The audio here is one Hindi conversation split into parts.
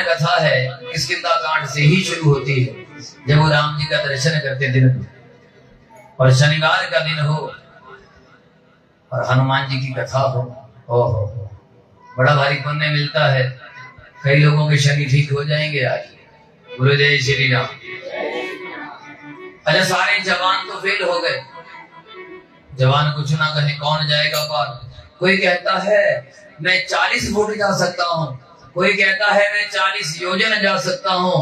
पुराण कथा है, किष्किंधा कांड से ही शुरू होती है। जब वो राम जी का दर्शन करते दिन और शनिवार का दिन हो और हनुमान जी की कथा हो, ओहो बड़ा भारी पुण्य मिलता है। कई लोगों के शनि ठीक हो जाएंगे आज। गुरुदेव श्री राम। अच्छा, सारे जवान तो फेल हो गए। जवान कुछ ना कहे, कौन जाएगा पार। कोई कहता है मैं 40 फुट जा सकता हूँ, कोई कहता है मैं 40 योजन जा सकता हूँ,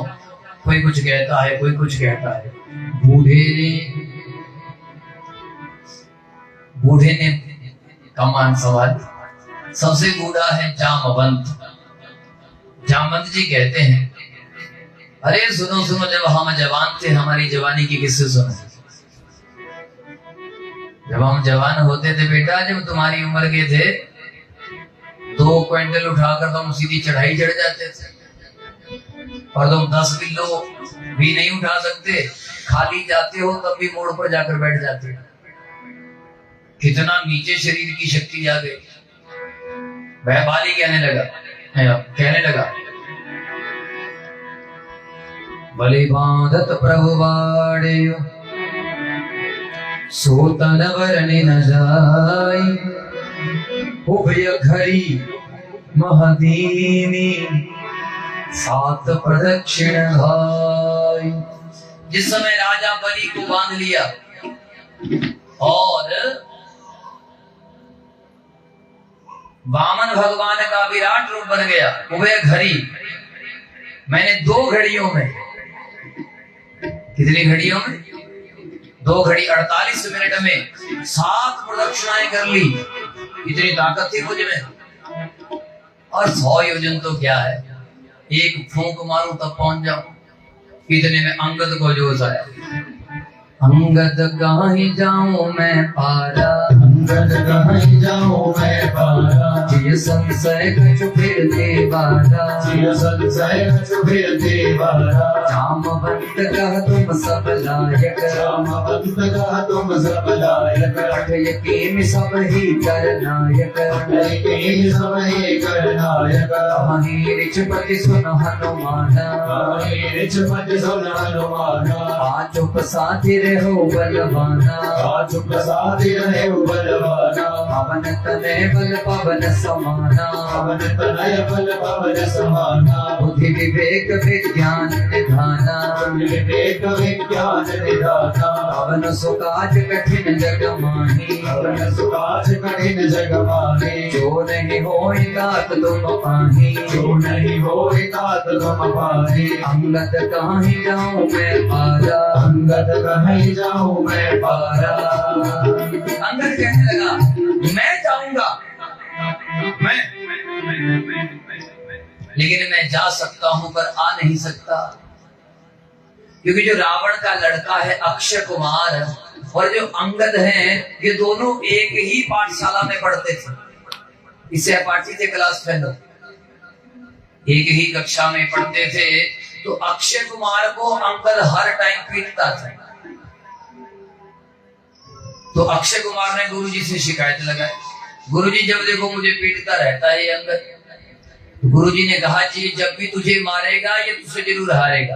कोई कुछ कहता है, कोई कुछ कहता है। बूढ़े ने कमान सवाल। सबसे बूढ़ा है जामवंत। जामवंत जी कहते हैं, अरे सुनो सुनो, जब हम जवान थे हमारी जवानी की किस्से सुनो। जब हम जवान होते थे बेटा, जब तुम्हारी उम्र के थे, 2 क्विंटल उठाकर तुम सीधी चढ़ाई चढ़ जाते थे और तुम 10 किलो भी नहीं उठा सकते। खाली जाते हो तब भी मोड़ पर जाकर बैठ जाते। कितना नीचे शरीर की शक्ति आ गई। वह बाली कहने लगा बलि बांधत प्रभु बाड़ियो, सोतन वरनि न जाई, उभय घरी महदीनी, 7 प्रदक्षिण भाई। जिस समय राजा बलि को बांध लिया और वामन भगवान का विराट रूप बन गया, उभय घड़ी, मैंने 2 घड़ियों में, कितनी घड़ियों में, 2 घड़ी 48 मिनट में 7 प्रदक्षिणाएं कर ली। इतनी ताकत थी मुझ में। और 100 योजन तो क्या है, एक फूंक मारूं तब पहुंच जाऊं। इतने में अंगद को जोश आया। अंगद कहीं जाऊं मैं पारा, अंगद कहीं जाऊं मैं पारा, जिय संशय कछु फिरते बारा, जिय संशय कछु फिरते बारा। जामवंत कह तुम सब लायक, जामवंत कह तुम सब लायक, पठ यकीन सब ही कर नायक, पठ यकीन सब ही कर नायक। कहीं रिचपति सुन हनुमाना, कहीं रिचपति सुन हनुमाना, चुप साथी रहो बलवाना, चुप साथी रहो बलवाना। पवन तनय बल पवन समाना, पवन तनय बल पवन समाना। बुद्धि विवेक विज्ञान निधाना, बुद्धि विवेक विज्ञान निधाना। पवन सुकाज कठिन जग माही, पवन सुकाज कठिन जग माही। जो नहीं होई तात तुम पाही, जो नहीं होई तात तुम पाही। अंगद कहीं जाऊं मैं पारा, अंगद कहीं जाऊं मैं पारा। अंगद कहने लगा मैं जाऊंगा, मैं लेकिन मैं जा सकता हूं पर आ नहीं सकता, क्योंकि जो रावण का लड़का है अक्षय कुमार और जो अंगद हैं, ये दोनों एक ही पाठशाला में पढ़ते थे। इससे पाठी थे क्लास फेलो, एक ही कक्षा में पढ़ते थे। तो अक्षय कुमार को अंगद हर टाइम पीटता था। तो अक्षय कुमार ने गुरुजी से शिकायत लगाई, गुरुजी जब देखो मुझे पीटता रहता है ये अंगद। तो गुरुजी ने कहा जी जब भी तुझे मारेगा ये तुझसे जरूर हारेगा।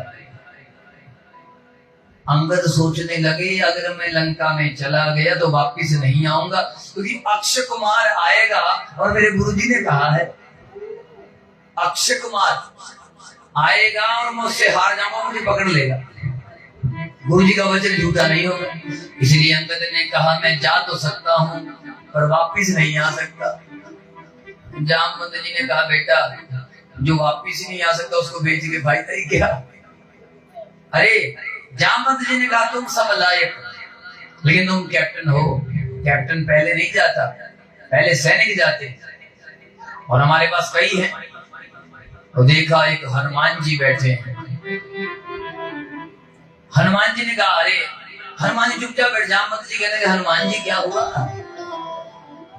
अंगद सोचने लगे अगर मैं लंका में चला गया तो वापिस नहीं आऊंगा, क्योंकि अक्षय कुमार आएगा और मेरे गुरुजी ने कहा है अक्षय कुमार आएगा और मैं उससे हार जाऊंगा, मुझे पकड़ लेगा। गुरुजी का वचन झूठा नहीं होगा। इसलिए अंगद ने कहा मैं जा तो सकता हूं पर वापिस नहीं आ सकता। जामवंत जी ने कहा बेटा जो वापिस नहीं आ सकता उसको बेच के फायदा ही क्या। अरे जामवंत जी ने कहा तुम सब लायक, लेकिन तुम कैप्टन हो। कैप्टन पहले नहीं जाता, पहले सैनिक जाते, और हमारे पास कई हैं। तो देखा एक हनुमान जी बैठे हैं। हनुमान जी ने कहा अरे हनुमान जी चुपचाप बैठ। जामवंत जी कहने लगे हनुमान जी क्या हुआ,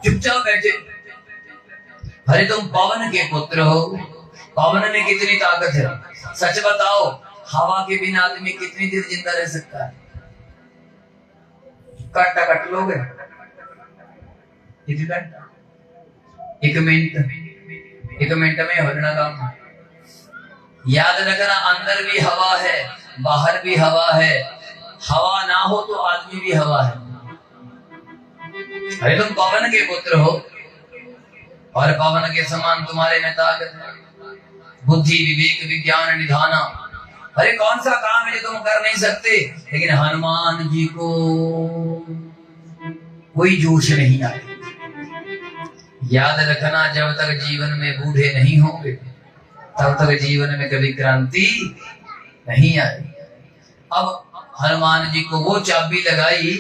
चुपचाप बैठे। अरे तुम पवन के पुत्र हो, पवन में कितनी ताकत है, सच बताओ हवा के बिना आदमी कितनी देर जिंदा रह सकता है। काटा कट लोगे कितना, 1 मिनट में हो जाना काम। याद रखना, अंदर भी हवा है, बाहर भी हवा है। हवा ना हो तो आदमी भी हवा है। अरे तुम पवन के पुत्र हो और पवन के समान तुम्हारे में ताकत है, बुद्धि विवेक विज्ञान निधाना। अरे कौन सा काम है जो तुम कर नहीं सकते? लेकिन हनुमान जी को कोई जोश नहीं आया। याद रखना, जब तक जीवन में बूढ़े नहीं होंगे तब तक जीवन में कभी क्रांति नहीं आई। अब हनुमान जी को वो चाबी लगाई,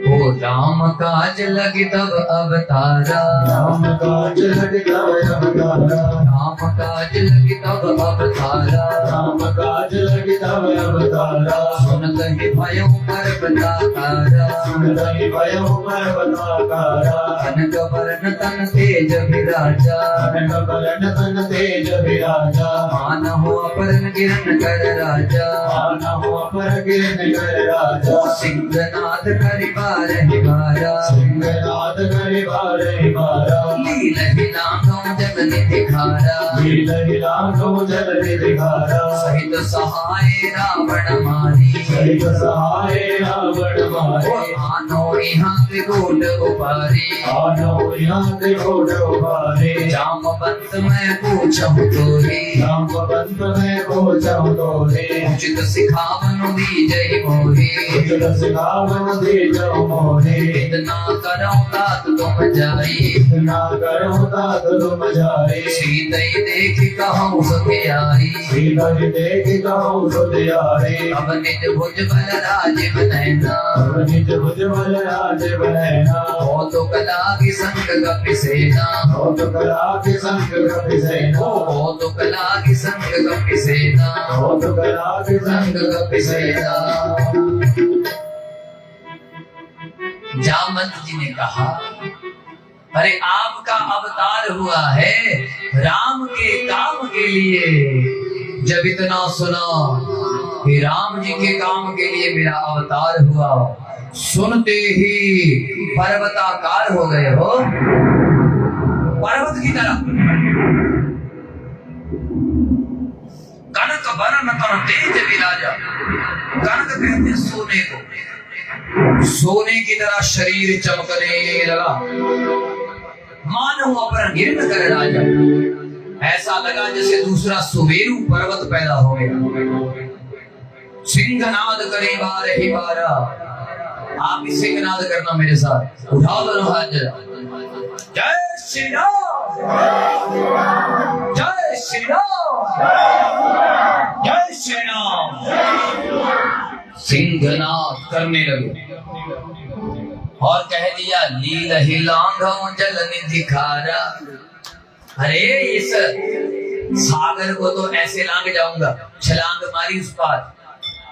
ओ राम काज लगे तब अवतारा, राम काज लगे तब अवतारा, राम काज लगे तब अवतारा, राम काज लगे तब अवतारा। सुन कहे भयो पर्वताकारा, सुन कहे भयो पर्वताकारा, कनक वरन तन तेज विराजा, कनक वरन तन तेज विराजा। मानहो अपरन किरण कर राजा, मानहो अपर किरण कर राजा। सिंहनाद करिबार हिबारा, सिंहनाद करिबार हिबारा। लील हिलांगों जग निधिखारा, लील हिलांगों जग निधिखारा। सहित सहाय रावण मारी, सहित सहाय रावण मारे। आनो यहाँ त्रिकूट उपारे, आनो यहाँ त्रिकूट उपारे। जामवंत मैं पूछूं तोरे, जामवंत मैं पूछूं तोरे। उचित सिखावनु दीजहि मोरे, उचित सिखावनु दीजहि मोरे। इतना करो तात तुम जाई, इतना करो तात तुम जाई। सीतई देख कहूँ सुखी आई, सीतई देख कहूँ सुखी आई। अब निज भुज बल राज बनैना, अब निज भुज बल राज बनैना। हो तो कला की संग कपि सेना, हो तो कला की संग कपि सेना। हो तो कला की संग कपि सेना, हो तो कला की संग कपि सेना। जामवंत जी ने कहा, अरे आपका अवतार हुआ है राम के काम के लिए। जब इतना सुना कि राम जी के काम के लिए मेरा अवतार हुआ, सुनते ही पर्वताकार हो गए हो, पर्वत की तरह। कनक वरन तन तेज विराजा, कनक कहते हैं सोने को, सोने की तरह शरीर चमकने लगा। मानो अपहरण गिरन कर राजा, ऐसा लगा जैसे दूसरा सुमेरु पर्वत पैदा हो गया। सिंहनाद करे बार ही बारा, आप भी सिंहनाद करना मेरे साथ, उठा दो हाथ जरा। जय श्री राम, जय श्री राम, जय श्री राम। सिंहनाद करने लगे और कह दिया, लील हिलांगों जल निधिखारा। अरे इस सागर को तो ऐसे लांग जाऊंगा, छलांग मारी उस पार,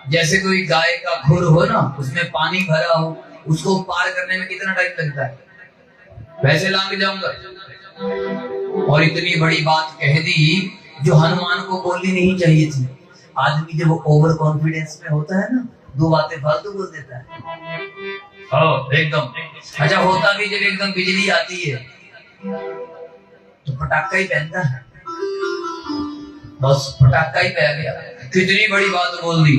जैसे कोई गाय का खुर हो ना, उसमें पानी भरा हो, उसको पार करने में कितना टाइम लगता है, वैसे लांग जाऊंगा। और इतनी बड़ी बात कह दी जो हनुमान को बोलनी नहीं चाहिए थी। आदमी जब वो ओवर कॉन्फिडेंस में होता है ना, दो बातें फालतू बोल देता है। एकदम अच्छा होता भी जब एकदम बिजली आती है तो पटाखा ही पहनता है, बस पटाखा ही पह गया। कितनी बड़ी बात बोल दी,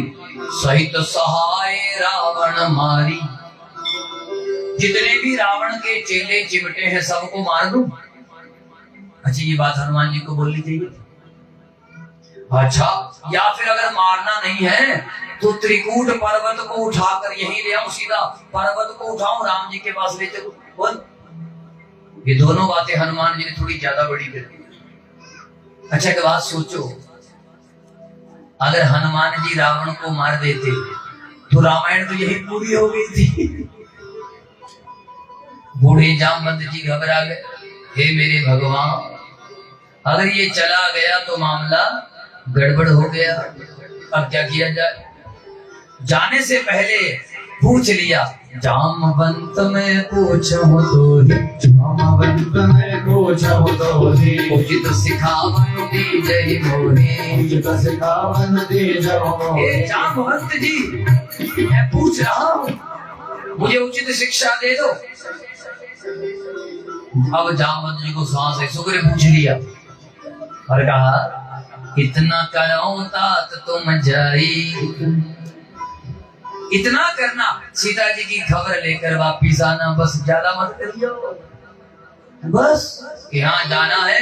सहित सहाय रावण मारी। जितने भी रावण के चेले चिमटे हैं सबको मार दूं। अच्छा, ये बात हनुमान जी को बोलनी चाहिए। अच्छा, या फिर अगर मारना नहीं है तो त्रिकूट पर्वत को उठाकर यहीं ले आऊं, सीधा पर्वत को उठाऊं राम जी के पास ले चलूं। बोल, ये दोनों बातें हनुमान जी ने थोड़ी ज्यादा बड़ी कर दी। अच्छा, एक बात सोचो, अगर हनुमान जी रावण को मार देते तो रामायण तो यही पूरी हो गई थी। बूढ़े जामवंत जी घबरा गए, हे मेरे भगवान, अगर ये चला गया तो मामला गड़बड़ हो गया, अब क्या किया जाए। जाने से पहले पूछ लिया, जामवंत में पूछूं तोहि, जामवंत में पूछूं तोहि, उचित सिखावन दीजहि मोहि, उचित सिखावन दीजहि मोहि। हे जामवंत जी, मैं पूछ रहा हूँ, मुझे उचित शिक्षा दे दो। अब जामवंत जी को सांस है, शुक्र पूछ लिया। और कहा इतना करो तात तुम जाई, इतना करना, सीता जी की खबर लेकर वापिस आना, बस ज्यादा मत करियो, बस यहाँ जाना है,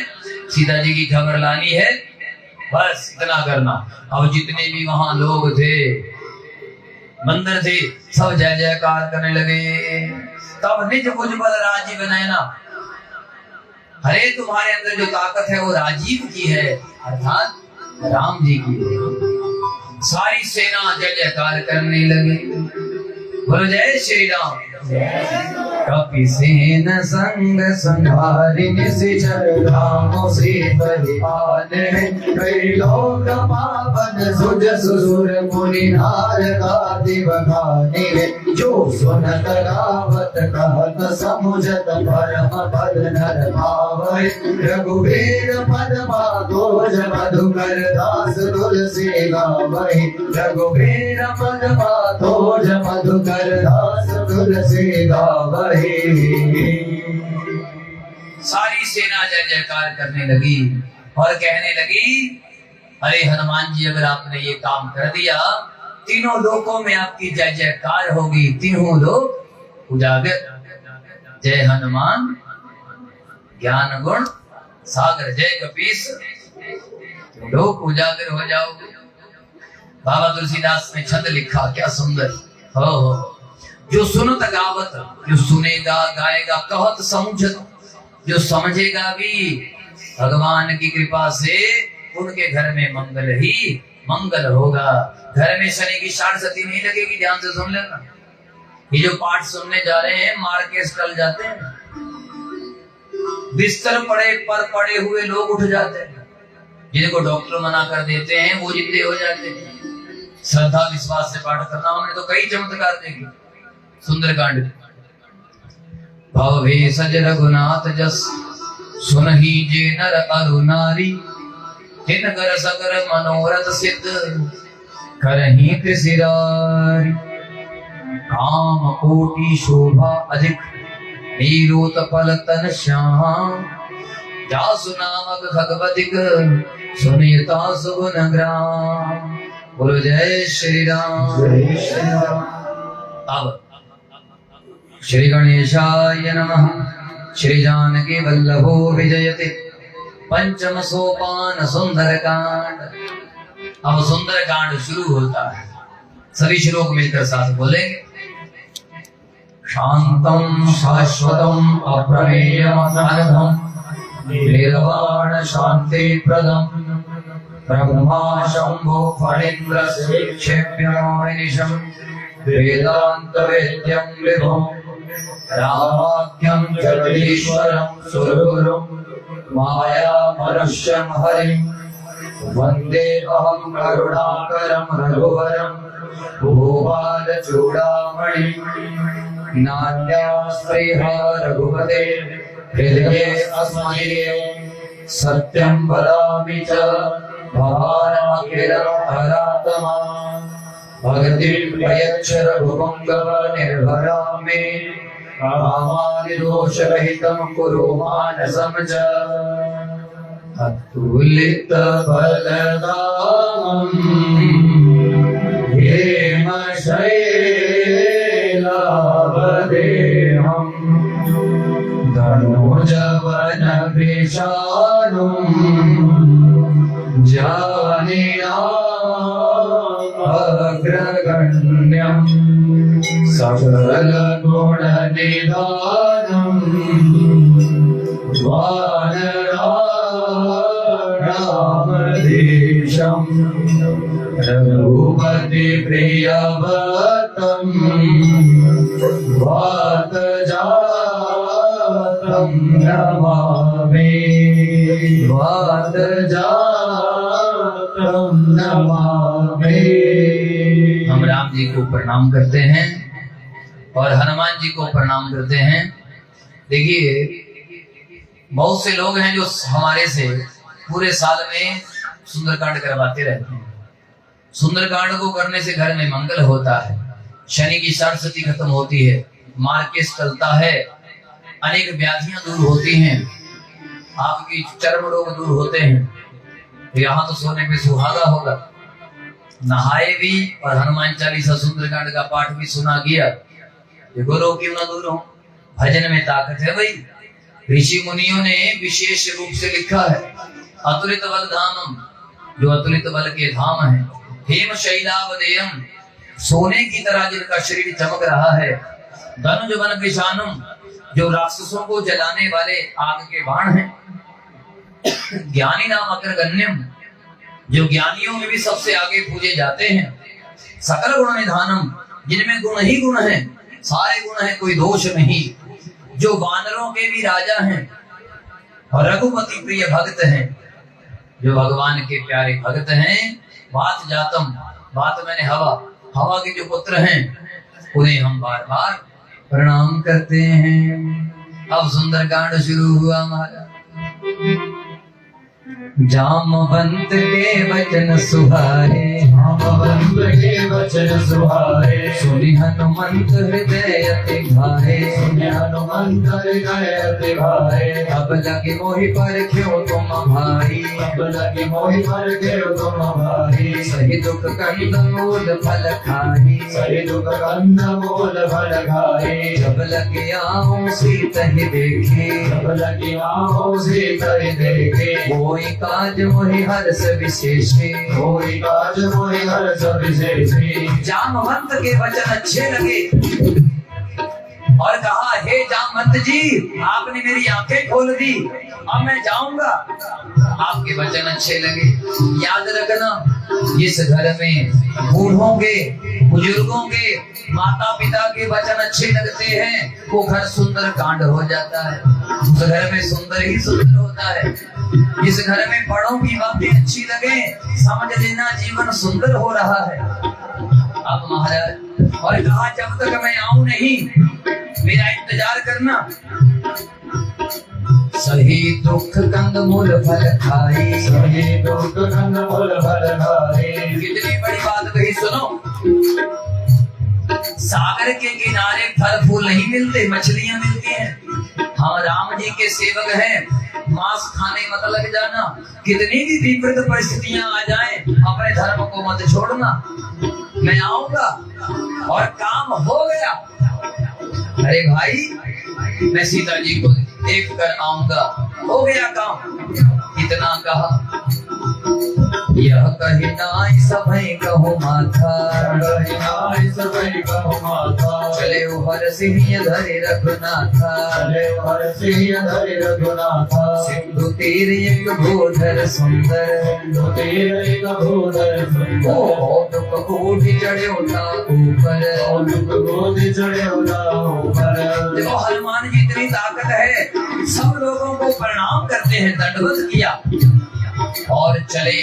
सीता जी की खबर लानी है, बस इतना करना। अब जितने भी वहां लोग थे, मंदिर थे, सब जय जयकार करने लगे। तब निज भुजबल राजीव नयना, अरे तुम्हारे अंदर जो ताकत है वो राजीव की है, अर्थात राम जी की है। सारी सेना जय जयकार करने लगी, बोलो जय श्री राम। कपिसेन संग संहारिन सिचर रामो से परिपाल, कई लोक पावन सुज सुर मुनि नार गाति बखाने, जो सुनत गावत कहत समुझत परम पद नर भावै, रघुवीर पद माधोज मधुकर दास तुलसी गावै, रघुवीर पद माधोज मधुकर दास तुलसी गावै। सारी सेना जय जयकार करने लगी और कहने लगी, अरे हनुमान जी अगर आपने ये काम कर दिया, तीनों लोकों में आपकी जय जयकार होगी, तीनों लोग उजागर। जय हनुमान ज्ञान गुण सागर, जय कपीस लोग उजागर हो जाओगे। बाबा तुलसीदास ने छंद लिखा, क्या सुंदर हो। जो सुनत गावत, जो सुनेगा गाएगा, कहत समझत, जो समझेगा भी, भगवान की कृपा से उनके घर में मंगल ही मंगल होगा। घर में शनि की शारसती नहीं लगेगी, ध्यान से सुन लेना। ये जो पाठ सुनने जा रहे हैं, मार के टल जाते हैं, बिस्तर पड़े हुए लोग उठ जाते हैं, जिनको डॉक्टर मना कर देते हैं वो जिंदे हो जाते हैं। श्रद्धा विश्वास से पाठ करना, हमने तो कई चमत्कार देखे। सुंदरकांड, भव भेषज रघुनाथ जस, सुनहि जे नर अरु नारी, तिनकर सकल मनोरथ सिद्ध, करहि त्रिशिरारी। काम कोटि शोभा अधिक, नीरोत पल तन श्याम, जासु नामक खगपतिक, सुनीता सुगुन ग्राम। बोलो जय श्री राम। जय श्री राम। अब श्री गणेशाय नमः। श्री जानकी वल्लभो विजयते, पंचम सोपान सुंदरकांड। अब सुंदरकांड शुरू होता है, सभी श्लोक मिलकर साथ बोलेंगे। शांतम शाश्वतम अप्रमेयमनघम, निर्वाण शांति प्रदम, ब्रह्मा शंभो फणीन्द्र क्षेप्यमानिशम, वेदांत वेद्यं विभुं, रामाख्यं जगदीश्वरं सुरगुरुं, माया मनुष्यं हरिं, वन्दे अहं करुणाकरं रघुवरं, भूपालचूडामणिं। नान्यास्त्रिहा रघुपते हृदये अस्मदीये, सत्यं वदामि च भवानखिलधरात्मा। भक्तिं प्रयच्छ रघुपुङ्गव निर्भरा मे, कामादिदोषरहितं कुरु मानसं च। अतुलित बलधामं हेमशैलावदेहं, धनुजवन विषाणुं जानीनामग्रगण्यं, सकलगुणनिधानं वानराणामधीशं, रघुपति प्रियव्रतं वातजातं नमामि, वातजातं नमामि। हम राम जी को प्रणाम करते हैं और हनुमान जी को प्रणाम करते हैं। देखिए, बहुत से लोग हैं जो हमारे से पूरे साल में सुंदरकांड करवाते रहते हैं। सुंदरकांड को करने से घर में मंगल होता है, शनि की शारसती खत्म होती है, मार्केट चलता है, अनेक व्याधियां दूर होती हैं, आपकी चर्म रोग दूर होते हैं, तो यहाँ तो सोने पे सुहागा होगा। नहाए भी और हनुमान चालीसा सुंदरकांड का पाठ भी सुना गया। देखो रो क्यों ना दूर हो, भजन में ताकत है भाई। ऋषि मुनियों ने विशेष रूप से लिखा है अतुलित बल धामम, जो अतुलित बल के धाम है। हेम शैलावदेयम, सोने की तरह जिनका शरीर चमक रहा है। धनुज वन विषाणुम, जो राक्षसों को जलाने वाले आग के बाण हैं। ज्ञानी नाम अग्रगण्यम, जो ज्ञानियों में भी सबसे आगे पूजे जाते हैं। सकल गुण निधानम, जिनमें गुण ही गुण हैं, सारे गुण हैं, कोई दोष नहीं। जो वानरों के भी राजा हैं और रघुपति प्रिय भक्त हैं, जो भगवान के प्यारे भक्त हैं। बात जातम, बात मैंने हवा, हवा के जो पुत्र हैं उन्हें हम बार बार प्रणाम करते हैं। अब सुंदरकांड शुरू हुआ हमारा। जामवंत के वचन सुहाए, जामवंत के वचन सुहाए। सुनि हनुमंत हृदय अति भाए, सुनि हनुमंत हृदय अति भाए। अब लगे मोहि पर क्यों तुम भाई, अब लगे मोहि पर क्यों तुम भाई। सही दुख कंद मूल फल खाई, सही दुख कंद मूल फल खाए। जब लगे आऊं सीत ही देखे, जब लगे आहो सीता देखे। कोई काज मोहि हर्ष विशेषे, कोई काज मोहि हर्ष विशेषे। जामवंत के वचन अच्छे लगे और कहा हे जामवंत जी, आपने मेरी आंखें खोल दी, अब मैं जाऊंगा। आपके वचन अच्छे लगे। याद रखना, जिस घर में बूढ़ों के, बुजुर्गों के, माता पिता के वचन अच्छे लगते हैं वो घर सुंदर कांड हो जाता है। उस घर में सुंदर ही सुंदर होता है। जिस घर में बड़ों की बातें अच्छी लगे, समझ लेना जीवन सुंदर हो रहा है। अब महाराज और कहा जब तक मैं आऊं नहीं मेरा इंतजार करना। सही दुख कंद मूल फल खाई, सही दुख कंद मूल फल खाए। कितनी बड़ी बात कही सुनो। सागर के किनारे फल फूल नहीं मिलते, मछलियां मिलती हैं। हम राम जी के सेवक हैं, मांस खाने मत लग जाना। कितनी भी विपरीत परिस्थितियां आ जाएं, अपने धर्म को मत छोड़ना। मैं आऊंगा और काम हो गया। अरे भाई मैं सीता जी को देख कर आऊंगा, हो गया काम। इतना कहा, यह कही नाई सभै कहु माथा, नाई सभै कहु माथा। चले हर सिंह धरे रघुनाथा, चले हर सिंह धरे रघुनाथा। सिंधु तीर एक भूधर सुंदर, सिंधु तीर एक भूधर सुंदर। ओ दुख कोटि चढ़े उठा ऊपर, ओ दुख कोटि चढ़े उठा ऊपर। देखो हनुमान जी इतनी ताकत है, सब लोगों को प्रणाम करते हैं, दंडवत किया और चले।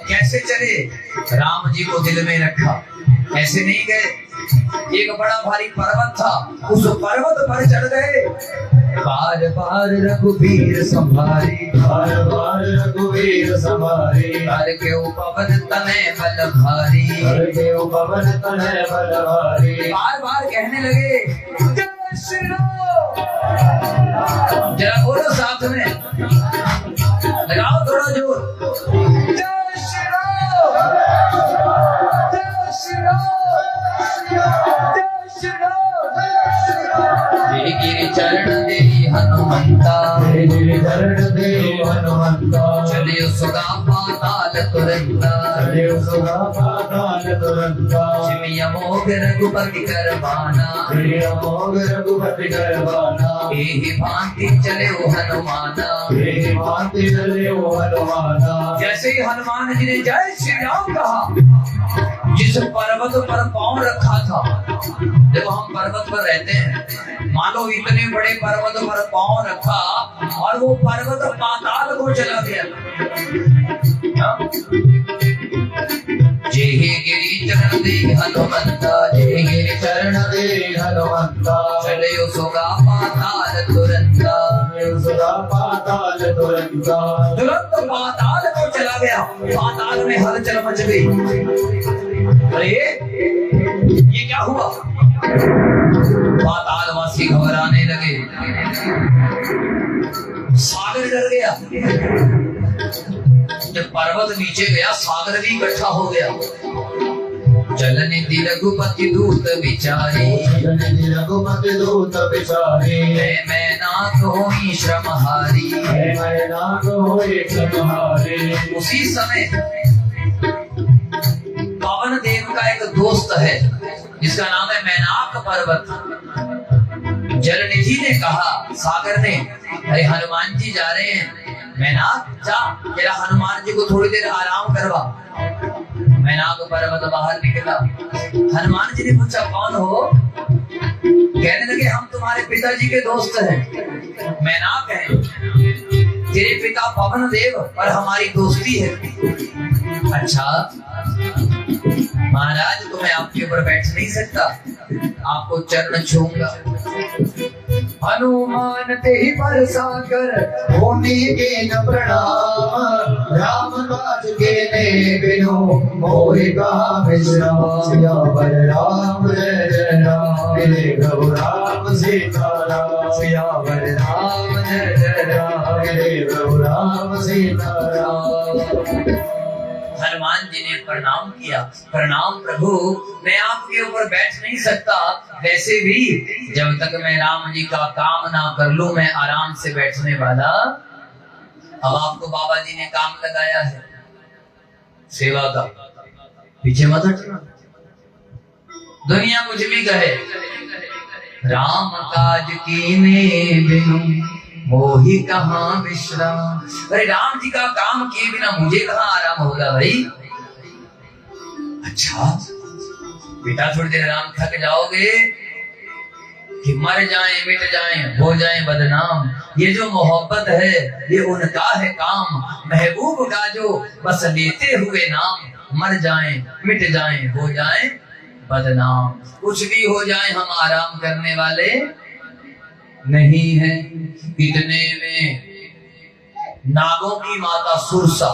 कैसे चले? राम जी को दिल में रखा, ऐसे नहीं गए। एक बड़ा भारी पर्वत था, उस पर्वत पर चढ़ गए। बार बार रघुवीर संभारी, बार बार रघुवीर संभारी। हर के उपवन तनय बल भारी, हर के उपवन तनय बल भारी। बार बार कहने लगे जय श्री राम। जरा बोलो साथ में, लगाओ थोड़ा जोर। जय श्री राम, जय श्री राम, जय श्री राम। गिरि चरण दे हनुमंता, गिरि चरण दे हनुमंता। चलियो सुगा पाताल तुरंता, चलियो सुगा पाताल तुरंता। जिमि अमोघ रघुपति करवाना, जिमि अमोघ रघुपति करवाना। एहि भांति चले ओ हनुमाना, एहि भांति चले ओ हनुमाना। जैसे ही हनुमान जी ने जय श्री राम कहा, जिस पर्वत पर पांव रखा था, देखो हम पर्वत पर रहते हैं, मानो इतने बड़े पर्वत पर पांव रखा और वो पर्वत पाताल को चला गया। जय गिरि चरण दे हनुमंता, जय गिरि चरण दे हनुमंता। चलियो सुगा पाताल तुरंता, सुगा पाताल तुरंता। तुरंत पाताल को चला गया। पाताल में हलचल मच गई। अरे ये क्या हुआ? पातालवासी घबराने लगे, सागर डर गया। जब जब पर्वत नीचे गया सागर भी इकट्ठा हो गया। जलनिधि रघुपति दूत विचारे, जलनिधि रघुपति दूत विचारे, मैं नाथ होई श्रमहारी। मैं नाथ होई श्रमहारी। उसी समय पवन देव का एक दोस्त है जिसका नाम है मैनाक पर्वत। जलनिधि ने कहा, सागर ने, अरे हनुमान जी जा रहे हैं, मैनाक जा जरा हनुमान जी को थोड़ी देर आराम करवा। मैनाक पर्वत बाहर निकला। हनुमान जी ने पूछा, कौन हो? कहने लगे, हम तुम्हारे पिताजी के दोस्त हैं, मैनाक हैं। तेरे पिता पवन देव और हमारी दोस्ती है। अच्छा महाराज, तो मैं आपके ऊपर बैठ नहीं सकता, आपको चरण छूंगा। हनुमान ते ही पर सागर होने के न प्रणाम, राम काज के ने बिनु मोहि कहा विश्राम। सियावर राम जय जय राम, मिले प्रभु राम सीताराम। सियावर राम जय जय राम, मिले प्रभु राम सीताराम। हनुमान जी ने प्रणाम किया। प्रणाम प्रभु, मैं आपके ऊपर बैठ नहीं सकता, वैसे भी जब तक मैं राम जी का काम ना कर लूं मैं आराम से बैठने वाला। अब आपको बाबा जी ने काम लगाया है सेवा का, पीछे मत हटना। दुनिया कुछ भी कहे, राम काज कीने बिनु मोहि कहाँ विश्राम। अरे राम जी का काम किए बिना मुझे कहाँ आराम होगा भाई। अच्छा बेटा, थोड़ी देर आराम, थक जाओगे कि मर जाएं, मिट जाएं, हो जाएं बदनाम। ये जो मोहब्बत है ये उनका है काम, महबूब का जो बस लेते हुए नाम। मर जाएं, मिट जाएं, हो जाएं बदनाम। कुछ भी हो जाए हम आराम करने वाले नहीं है। इतने में नागों की माता सुरसा,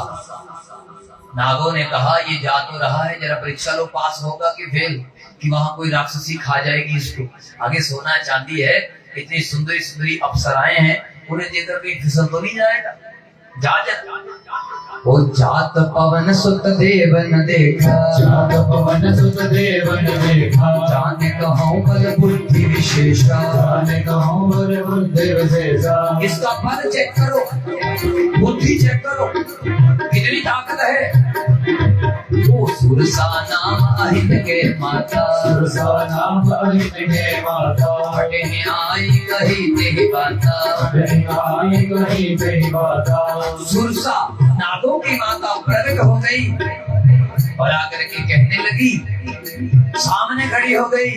नागों ने कहा, ये जा तो रहा है, जरा परीक्षा लो, पास होगा कि फेल, कि वहां कोई राक्षसी खा जाएगी इसको। आगे सोना चांदी है, इतनी सुंदरी सुंदरी अप्सराएं हैं, उन्हें देखकर कहीं फिसल तो नहीं जाएगा। जा ओ जात पवन सुत देवन देखा, जात पवन सुत देवन देखा। जाने कहूँ बल बुद्धि विशेषा, जाने कहूँ बल बुद्धि विशेषा। इसका बल चेक करो, बुद्धि चेक करो, कितनी ताकत है। वो सुरसा नाम अहित के माता, सुरसा नाम अहित के माता। हटे आई कही तेही बाता, हटे आई कही तेही बाता। सुरसा नागों की माता प्रकट हो गई और आकर के कहने लगी, सामने खड़ी हो गई,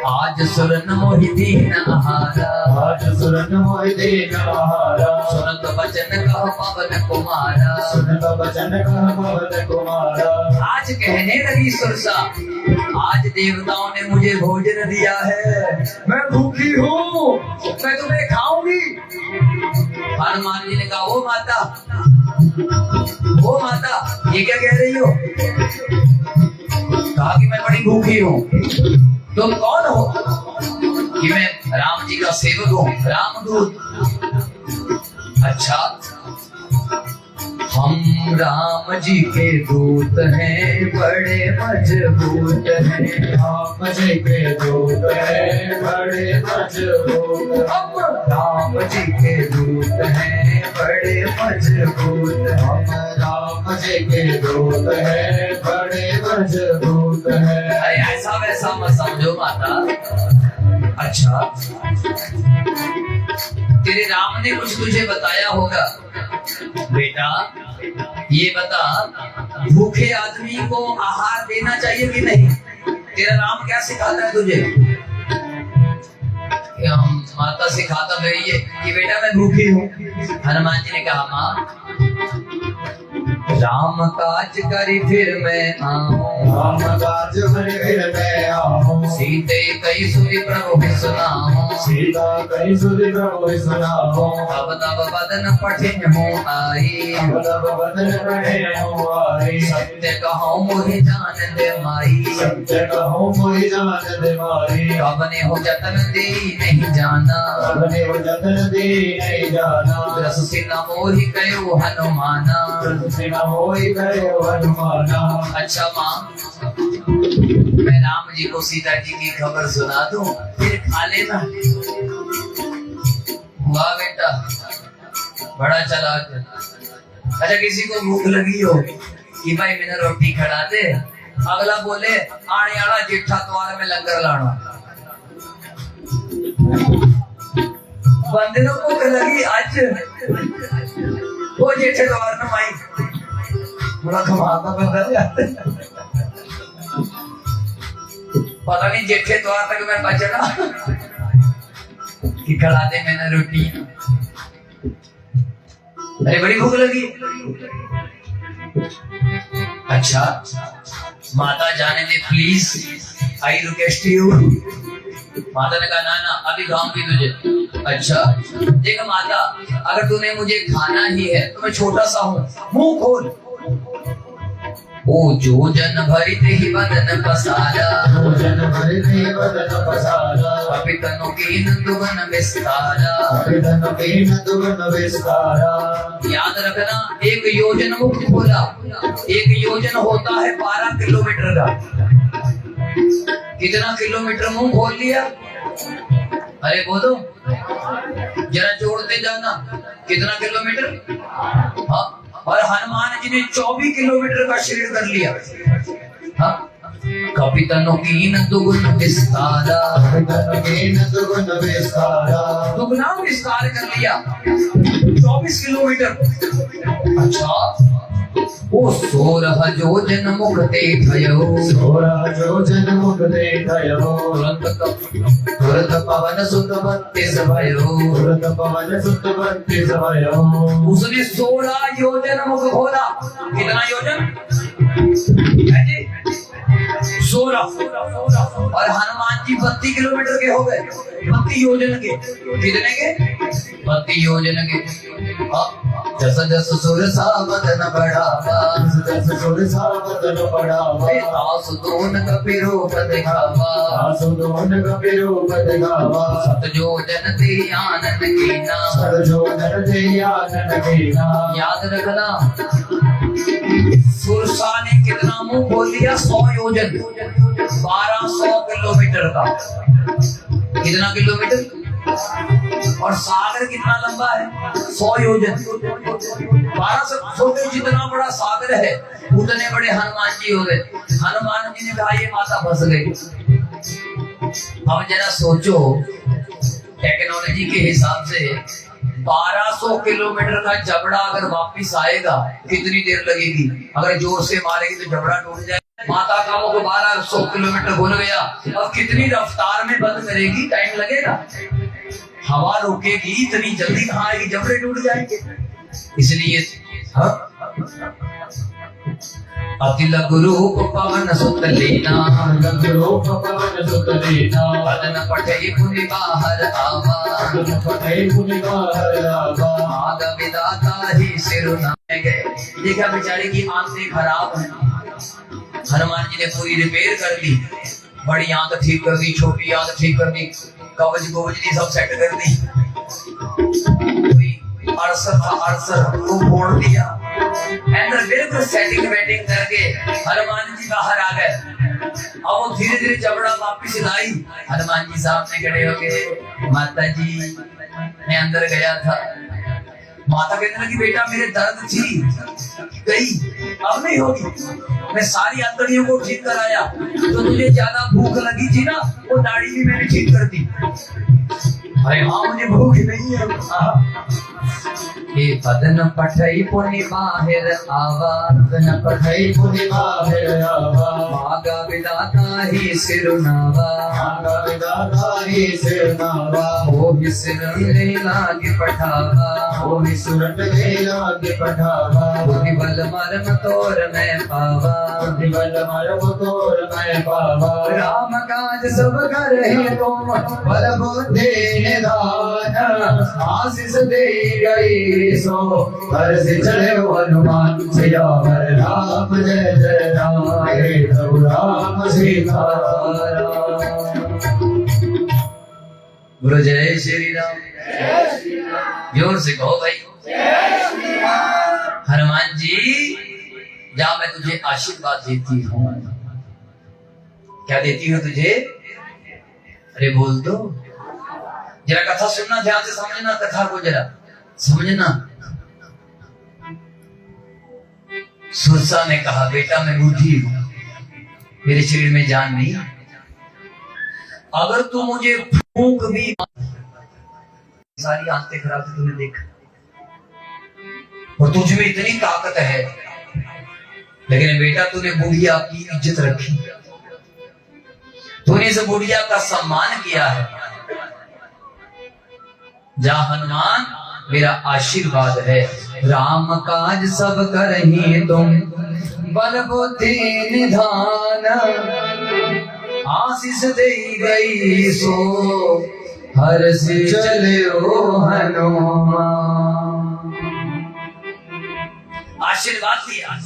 आज सुरन मोहि दीन आहारा, आज सुरन मोहि दीन आहारा। सुनत वचन कह पवन कुमारा, सुनत वचन कह पवन कुमारा। आज कहने लगी सुरसा, आज देवताओं ने मुझे भोजन दिया है, मैं भूखी हूँ, मैं तुम्हें खाऊंगी। हनुमान जी ने कहा, ओ माता, ओ माता, ये क्या कह रही हो? कहा कि मैं बड़ी भूखी हूँ। तुम कौन हो? कि मैं राम जी का सेवक हूँ, रामदूत। अच्छा, हम राम जी के दूत हैं, बड़े मजबूत हैं। राम जी के दूत हैं, बड़े मजबूत। हम राम जी के दूत हैं, बड़े मजबूत। हम राम जी के दूत हैं, बड़े मजबूत हैं। अरे ऐसा वैसा मत समझो माता। अच्छा, तेरे राम ने कुछ तुझे बताया होगा। बेटा ये बता, भूखे आदमी को आहार देना चाहिए कि नहीं? तेरा राम क्या सिखाता है तुझे? माता सिखाता है ये कि बेटा मैं भूखी हूँ। हनुमान जी ने कहा, माँ राम काज करी फिर मैं आऊं, राम काज करी फिर मैं आऊं। सीते कई सुरी प्रभु सुनाऊं, सीता कई सुधि प्रभु सुनाऊं। तब तब बदन पठिन हूँ आई, तब बदन पढ़े हूँ आई। सत्य कहूँ मोहि जान दे माई, सत्य कहूँ मोहि जान दे माई। कबने हो जतन दे नहीं जाना, अपने वो जतन दे नहीं जाना। रस से न मोहि कयो हनुमाना। सिना मोहि कयो हनुमाना। अच्छा माँ, मैं राम जी को सीता जी की खबर सुना दूं, फिर खा लेना। वाह बेटा, बड़ा चालाक है। अच्छा, किसी को भूख लगी हो कि भाई मैंने रोटी खड़ा दे, अगला बोले आने आला जेठा द्वार में लंगर लाना। बंदे को भूख लगी आज, वो जेठे द्वार में माई बड़ा कमाल का बंदा है। पता नहीं जेठे द्वार तक मैं बचना कि खड़ा दे मैंने रोटी। अरे बड़ी भूख लगी। अच्छा, माता जाने दे प्लीज, आई रिक्वेस्ट यू। माता ने कहा ना ना, अभी खाऊंगी तुझे। अच्छा देख माता, अगर तूने मुझे खाना ही है तो मैं छोटा सा हूँ, मुंह खोल। ओ जो जन भरित ही बदन पसारा, भोजन भरिते बदन पसारा। कपितनु कीन दुगन विस्तारा। कपितन कीन दुगन विस्तारा। याद रखना, एक योजन मुख खोला, एक योजन होता है 12 किलोमीटर का। कितना किलोमीटर मुंह खोल लिया? अरे बोलो, जरा जोड़ते जाना, कितना किलोमीटर? हाँ, और हनुमान जी ने 24 किलोमीटर का शरीर कर लिया। हाँ, कपितनु कीन दुगुन विस्तारा। कपितन कीन दुगन विस्तारा। दुगना विस्तार कर लिया, 24 किलोमीटर। अच्छा, ओ 16 योजन मुख ते भयो। 16 योजन मुख ते भयो। तुरंत पवन सुत 32 भयो। तुरंत पवन सुत 32 भयो। उसने 16 योजन मुख खोला। कितना योजन? है जी 16। और हनुमान जी 32 किलोमीटर के हो गए, 32 योजन के। कितने के? 32 योजन के। जस जस सुर सा बदन बढ़ावा, जस सुर सा बदन बढ़ावा। तासु दोन कपिरूप दिखावा, तासु दोन कपिरूप दिखावा। सत योजन ते आनंद कीना। सत योजन ते आनंद कीना। याद रखना, सुरसा ने कितना मुंह खोल लिया? 100 योजन, 1200 किलोमीटर का। कितना किलोमीटर? और सागर कितना लंबा है? 100 योजन। 1200 जितना बड़ा सागर है, उतने बड़े हनुमान जी हो गए। हनुमान जी ने कहा ये माता फंस गई। अब जरा सोचो, टेक्नोलॉजी के हिसाब से 1200 किलोमीटर का जबड़ा अगर वापिस आएगा कितनी देर लगेगी? अगर जोर से मारेगी तो जबड़ा टूट जाए। माता का मुख 1200 किलोमीटर खुल गया, अब कितनी रफ्तार में बंद करेगी? टाइम लगेगा। हवा रोकेगी, इतनी जल्दी कहाँ आएगी? जबड़े टूट जाएंगे। इसलिए अति लघु रूप पवन सुत लीना। लघु रूप पवन सुत लीना। बदन पठई पुनि बाहर आवा। बदन पठई पुनि बाहर आवा। आग विदाता ही सिर नामे गए। देखा बेचारे की आंखें खराब है, हनुमान जी ने पूरी रिपेयर कर दी। बड़ी आंख ठीक कर दी, छोटी आंख ठीक कर दी, कवच गोवच सब सेट कर दी। अड़सर को फोड़ दिया, अंदर बिल्कुल सेटिंग वेटिंग करके हनुमान जी बाहर आ गए। अब वो धीरे धीरे जबड़ा वापिस लाई। हनुमान जी सामने खड़े हो गए। माता जी मैं अंदर गया था। माता कहने लगी बेटा मेरे दर्द थी गई, अब नहीं होगी। मैं सारी अंतड़ियों को ठीक कराया, तो तुझे ज्यादा भूख लगी थी ना, वो दाढ़ी भी मैंने ठीक कर दी। अरे हाँ मुझे भूख नहीं है। ये बदन पठई पुनि बाहर आवा। बदन पठई पुनि बाहर आवा। मागा विदाता ही सिर नावा। मागा विदाता ही सिर नावा। हो विसरने लागे पठावा ओ विसुरन वेला के पठावा बुद्धि बल मर्म तोर मैं पावा बल मरम तोर मैं पावा राम काज सब करे तुम बल बुद्धि निधान आशीष दे गई सो हर से चले हनुमान सियावर राम जय जय राम हे प्रभु राम सीताराम। बोलो जय श्री राम। जोर से कहो भाई। हनुमान जी जा मैं तुझे आशीर्वाद देती हूँ। क्या देती हूँ तुझे? अरे बोल दो जरा, कथा सुनना, ध्यान से समझना, कथा को जरा समझना। सुरसा ने कहा बेटा मैं बूढ़ी हूं, मेरे शरीर में जान नहीं, अगर तू मुझे फूंक भी, सारी आंतें खराब थी तूने देखा, और तुझ में इतनी ताकत है, लेकिन बेटा तूने बुढ़िया की इज्जत रखी, तूने इस बुढ़िया का सम्मान किया है। जा हनुमान मेरा आशीर्वाद है, राम काज सब करही तुम बल बुद्धि निधान आशीष दे गई सो हर से चले ओ हनुमान। आशीर्वाद दिया।